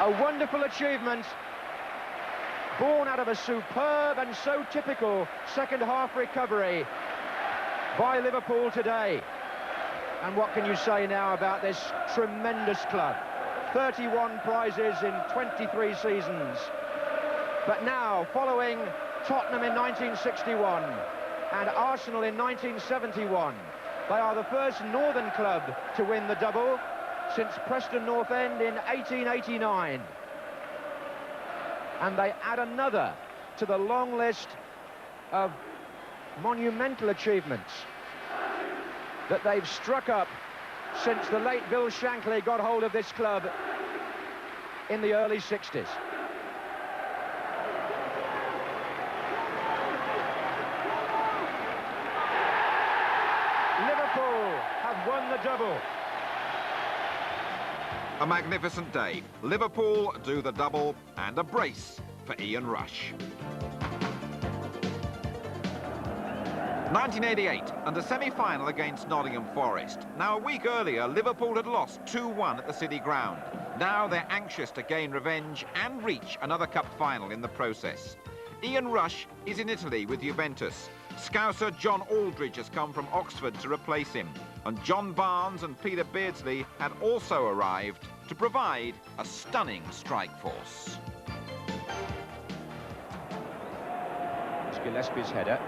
A wonderful achievement, born out of a superb and so typical second-half recovery by Liverpool today. And what can you say now about this tremendous club? 31 prizes in 23 seasons. But now, following Tottenham in 1961 and Arsenal in 1971, they are the first northern club to win the double since Preston North End in 1889. And they add another to the long list of monumental achievements that they've struck up since the late Bill Shankly got hold of this club in the early 60s. Liverpool have won the double. A magnificent day. Liverpool do the double, and a brace for Ian Rush. 1988, and a semi-final against Nottingham Forest. Now, a week earlier, Liverpool had lost 2-1 at the City Ground. Now they're anxious to gain revenge and reach another cup final in the process. Ian Rush is in Italy with Juventus. Scouser John Aldridge has come from Oxford to replace him. And John Barnes and Peter Beardsley had also arrived to provide a stunning strike force. Gillespie's header.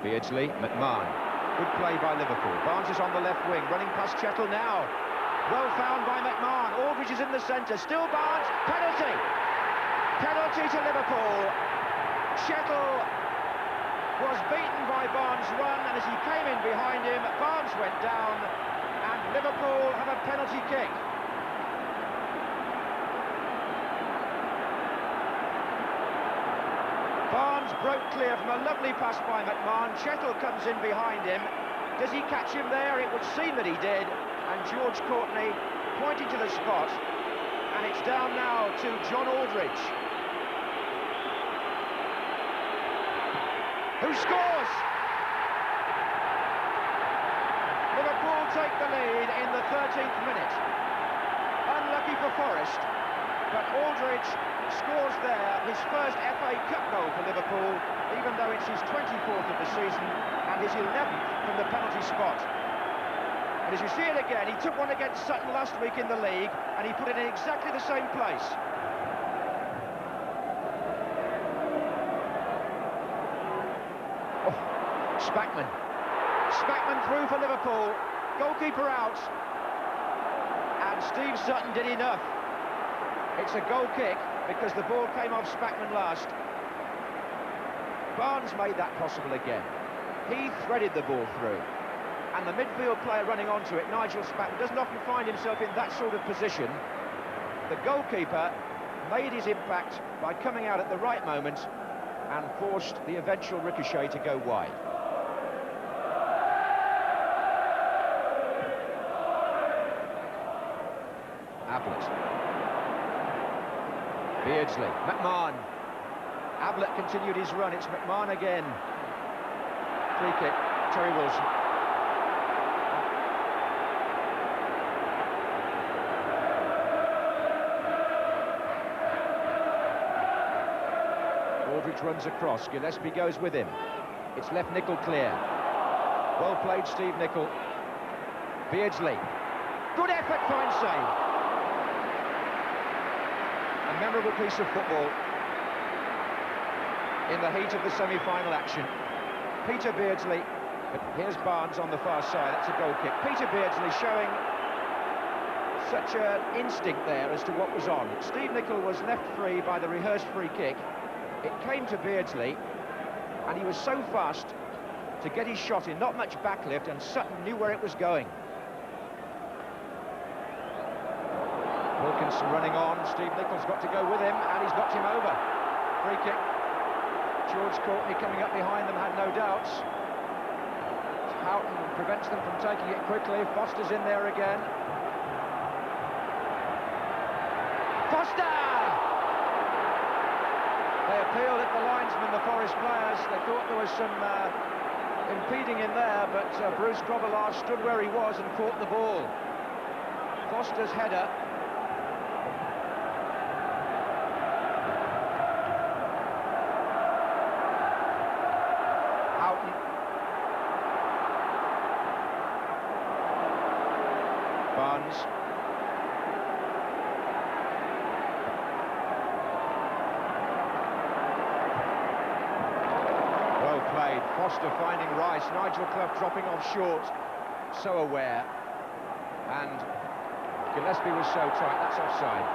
Beardsley, McMahon. Good play by Liverpool. Barnes is on the left wing, running past Chettle now. Well found by McMahon. Aldridge is in the centre. Still Barnes. Penalty. Penalty to Liverpool. Chettle was beaten by Barnes' run, and as he came in behind him, Barnes went down, and Liverpool have a penalty kick. Barnes broke clear from a lovely pass by McMahon. Chettle comes in behind him. Does he catch him there? It would seem that he did. And George Courtney pointing to the spot. And it's down now to John Aldridge, who scores! Liverpool take the lead in the 13th minute. Unlucky for Forest, but Aldridge scores there his first FA Cup goal for Liverpool, even though it's his 24th of the season and his 11th from the penalty spot. And as you see it again, he took one against Sutton last week in the league, and he put it in exactly the same place. Oh, Spackman. Spackman through for Liverpool. Goalkeeper out. And Steve Sutton did enough. It's a goal kick because the ball came off Spackman last. Barnes made that possible again. He threaded the ball through. And the midfield player running onto it, Nigel Spackman, doesn't often find himself in that sort of position. The goalkeeper made his impact by coming out at the right moment and forced the eventual ricochet to go wide. Ablett. Beardsley. McMahon. Ablett continued his run. It's McMahon again. Free kick. Terry Wilson. Aldridge runs across. Gillespie goes with him. It's left Nicol clear. Well played, Steve Nicol. Beardsley. Good effort, fine save. A memorable piece of football in the heat of the semi-final action. Peter Beardsley, but here's Barnes on the far side. That's a goal kick. Peter Beardsley showing such an instinct there as to what was on. Steve Nicol was left free by the rehearsed free kick. It came to Beardsley, and he was so fast to get his shot in, not much backlift, and Sutton knew where it was going. Wilkinson running on, Steve Nichol's got to go with him, and he's knocked him over. Free kick. George Courtney coming up behind them, had no doubts. Houghton prevents them from taking it quickly. Foster's in there again. Foster! They appealed at the linesman, the Forest players. They thought there was some impeding in there, but Bruce Grobbelaar stood where he was and caught the ball. Foster's header. Houghton. Barnes. Well played. Foster finding Rice. Nigel Clough dropping off short. So aware. And Gillespie was so tight. That's offside.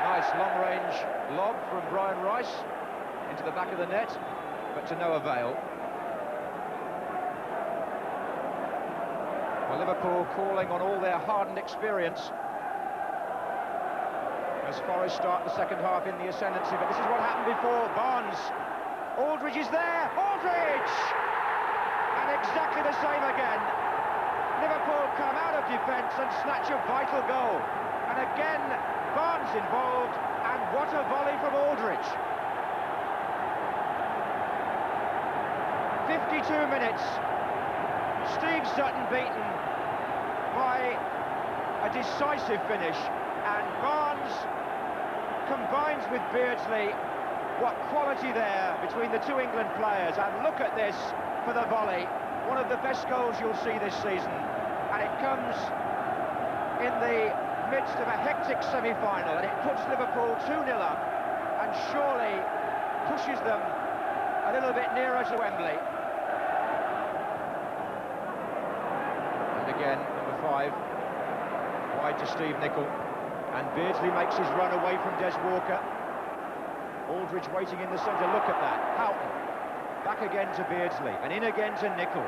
Nice long-range lob from Brian Rice into the back of the net, but to no avail. Well, Liverpool calling on all their hardened experience as Forest start the second half in the ascendancy, but this is what happened before. Barnes, Aldridge is there, Aldridge! And exactly the same again. Liverpool come out of defence and snatch a vital goal. And again, Barnes involved, and what a volley from Aldridge. 52 minutes. Steve Sutton beaten by a decisive finish, and Barnes combines with Beardsley. What quality there between the two England players, and look at this for the volley. One of the best goals you'll see this season, and it comes in the midst of a hectic semi-final, and it puts Liverpool 2-0 up and surely pushes them a little bit nearer to Wembley. And again, number 5, wide to Steve Nicol, and Beardsley makes his run away from Des Walker. Aldridge waiting in the centre, look at that. Houghton, back again to Beardsley, and in again to Nicol.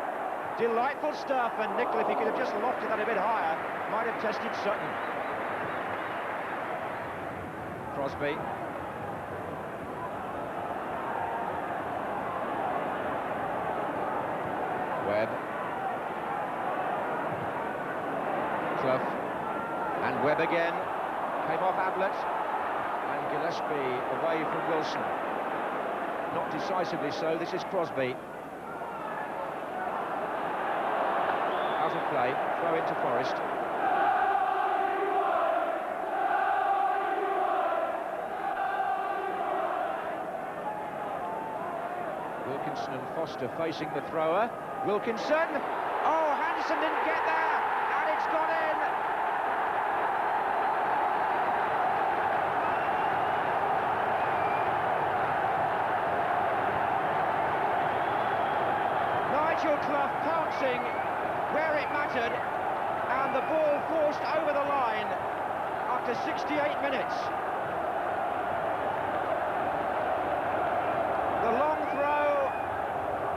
Delightful stuff, and Nicol, if he could have just lofted that a bit higher, might have tested Sutton. Crosby. Webb. Clough. And Webb again. Came off Ablett. And Gillespie away from Wilson. Not decisively so. This is Crosby. Out of play. Throw into Forest. Wilkinson and Foster facing the thrower. Wilkinson. Oh, Hansen didn't get there. And it's gone in. Nigel Clough pouncing where it mattered, and the ball forced over the line after 68 minutes. The long throw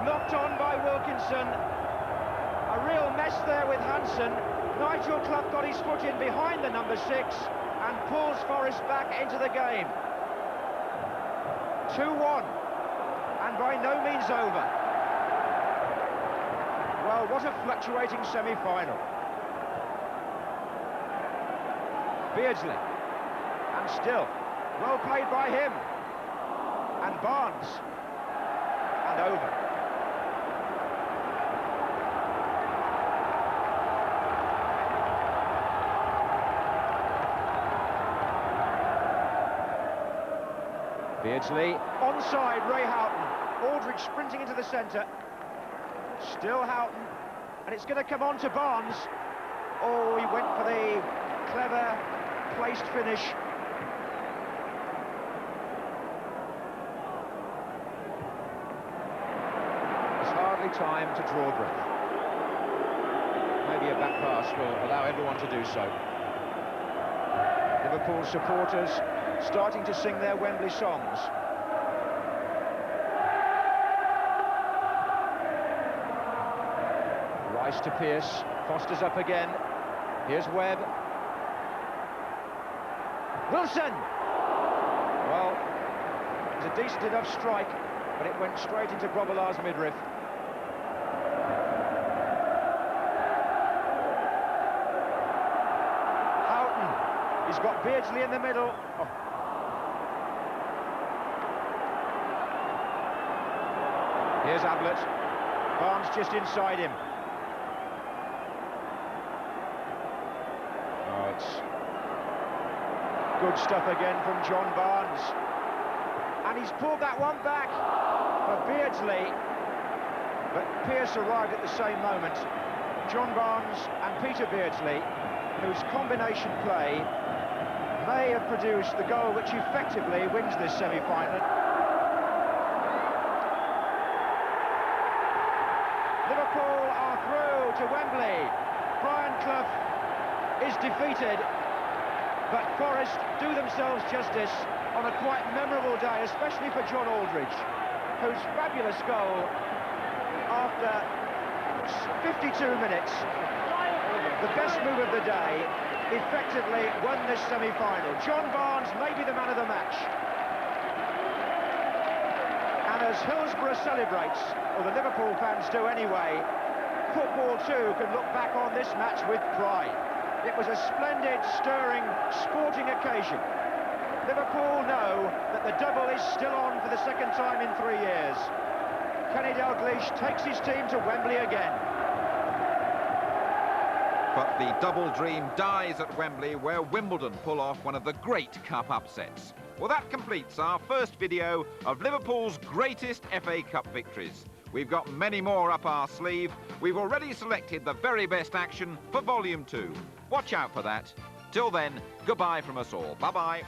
knocked on by Wilkinson. A real mess there with Hansen. Nigel Clough got his foot in behind the number 6 and pulls Forest back into the game. 2-1, and by no means over. Well, what a fluctuating semi-final. Beardsley, and still, well played by him. And Barnes, and over. Beardsley, onside, Ray Houghton. Aldridge sprinting into the centre. Still Houghton, and it's going to come on to Barnes. Oh, he went for the clever placed finish. There's hardly time to draw breath. Maybe of that pass will allow everyone to do so. Liverpool supporters starting to sing their Wembley songs. Rice to Pearce, Foster's up again. Here's Webb. Wilson! Well, it was a decent enough strike, but it went straight into Grobbelaar's midriff. Houghton, he's got Beardsley in the middle. Oh. Here's Ablett. Barnes just inside him. Oh, it's good stuff again from John Barnes. And he's pulled that one back for Beardsley. But Pearce arrived at the same moment. John Barnes and Peter Beardsley, whose combination play may have produced the goal which effectively wins this semi-final. Liverpool are through to Wembley. Brian Clough is defeated, but Forest do themselves justice on a quite memorable day, especially for John Aldridge, whose fabulous goal after 52 minutes, the best move of the day, effectively won this semi-final. John Barnes may be the man of the match. And as Hillsborough celebrates, or the Liverpool fans do anyway, football too can look back on this match with pride. It was a splendid, stirring, sporting occasion. Liverpool know that the double is still on for the second time in 3 years. Kenny Dalglish takes his team to Wembley again. But the double dream dies at Wembley, where Wimbledon pull off one of the great cup upsets. Well, that completes our first video of Liverpool's greatest FA Cup victories. We've got many more up our sleeve. We've already selected the very best action for Volume 2. Watch out for that. Till then, goodbye from us all. Bye-bye.